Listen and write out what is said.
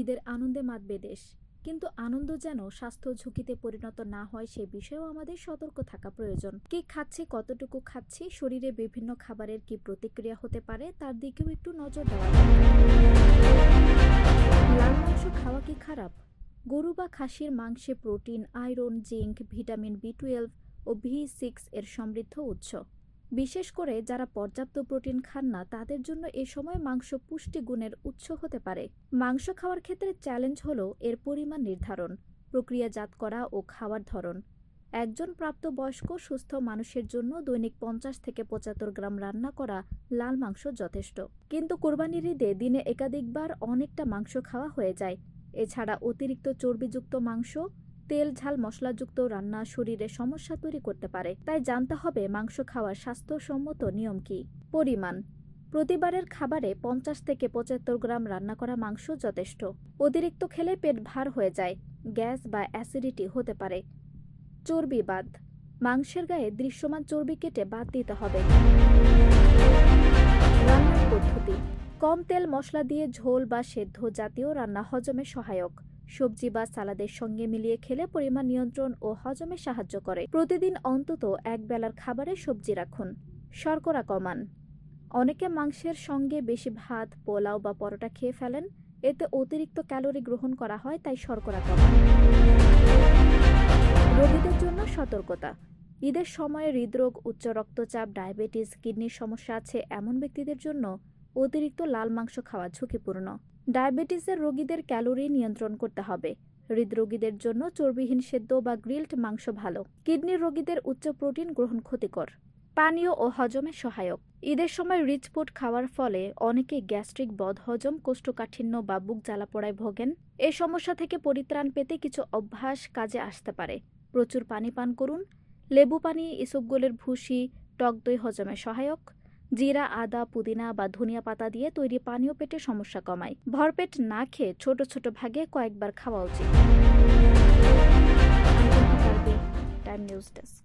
ঈদের আনন্দে মাতবে দেশ, কিন্তু আনন্দ যেন স্বাস্থ্য ঝুঁকিতে পরিণত না হয় সে বিষয়েও আমাদের সতর্ক থাকা প্রয়োজন। কি খাচ্ছি, কতটুকু খাচ্ছি, শরীরে বিভিন্ন খাবারের কি প্রতিক্রিয়া হতে পারে তার দিকেও একটু নজর দেওয়া দরকার। লাল মাংস খাওয়া কি খারাপ? গরু বা খাসির মাংসে প্রোটিন, আয়রন, জিঙ্ক, ভিটামিন বি12 ও ভি6 এর সমৃদ্ধ উৎস। বিশেষ করে যারা পর্যাপ্ত প্রোটিন খান না তাদের জন্য এ সময় মাংস পুষ্টিগুণের উৎস হতে পারে। মাংস খাওয়ার ক্ষেত্রে চ্যালেঞ্জ হলো এর পরিমাণ নির্ধারণ, প্রক্রিয়াজাত করা ও খাওয়ার ধরন। একজন প্রাপ্তবয়স্ক সুস্থ মানুষের জন্য দৈনিক 50 থেকে 75 গ্রাম রান্না করা লাল মাংস যথেষ্ট। কিন্তু কোরবানির ঈদে দিনে একাধিকবার অনেকটা মাংস খাওয়া হয়ে যায়। এছাড়া অতিরিক্ত চর্বিযুক্ত মাংস, তেল ঝাল মশলাযুক্ত রান্না শরীরে সমস্যা তৈরি করতে পারে। তাই জানতে হবে মাংস খাওয়ার স্বাস্থ্যসম্মত নিয়ম কি। পরিমাণ: প্রতিবারের খাবারে 50 থেকে 75 গ্রাম রান্না করা মাংস যথেষ্ট। অতিরিক্ত খেলে পেট ভার হয়ে যায়, গ্যাস বা অ্যাসিডিটি হতে পারে। চর্বি বাদ: মাংসের গায়ে দৃশ্যমান চর্বি কেটে বাদ দিতে হবে। রান্নার পদ্ধতি: কম তেল মশলা দিয়ে ঝোল বা সেদ্ধ জাতীয় রান্না হজমে সহায়ক। সবজি বা সালাদের সঙ্গে মিলিয়ে খেলে পরিমাণ নিয়ন্ত্রণ ও হজমে সাহায্য করে। প্রতিদিন অন্তত এক বেলার খাবারে সবজি রাখুন। শর্করা কমান: অনেকে মাংসের সঙ্গে বেশি ভাত, পোলাও বা পরোটা খেয়ে ফেলেন, এতে অতিরিক্ত ক্যালোরি গ্রহণ করা হয়, তাই শর্করা কমান। রোগীদের জন্য সতর্কতা: ঈদের সময় হৃদরোগ, উচ্চ রক্তচাপ, ডায়াবেটিস, কিডনির সমস্যা আছে এমন ব্যক্তিদের জন্য অতিরিক্ত লাল মাংস খাওয়া ঝুঁকিপূর্ণ। ডায়াবেটিসের রোগীদের ক্যালোরি নিয়ন্ত্রণ করতে হবে। হৃদরোগীদের জন্য চর্বিহীন সেদ্ধ বা গ্রিলড মাংস ভালো। কিডনির রোগীদের উচ্চ প্রোটিন গ্রহণ ক্ষতিকর। পানীয় ও হজমে সহায়ক: ঈদের সময় রিচ ফুড খাওয়ার ফলে অনেকেই গ্যাস্ট্রিক, বদহজম, কোষ্ঠকাঠিন্য বা বুক জ্বালাপোড়ায় ভোগেন। এই সমস্যা থেকে পরিত্রাণ পেতে কিছু অভ্যাস কাজে আসতে পারে। প্রচুর পানি পান করুন। লেবু পানি, ইসবগুলের ভুসি, টক দই হজমে সহায়ক। জিরা, আদা, পুদিনা বা ধনিয়া পাতা দিয়ে তৈরি পানীয় পেটে সমস্যা কমায়। ভরপেট না খেয়ে ছোট ছোট ভাগে কয়েকবার খাওয়া উচিত। Time news desk.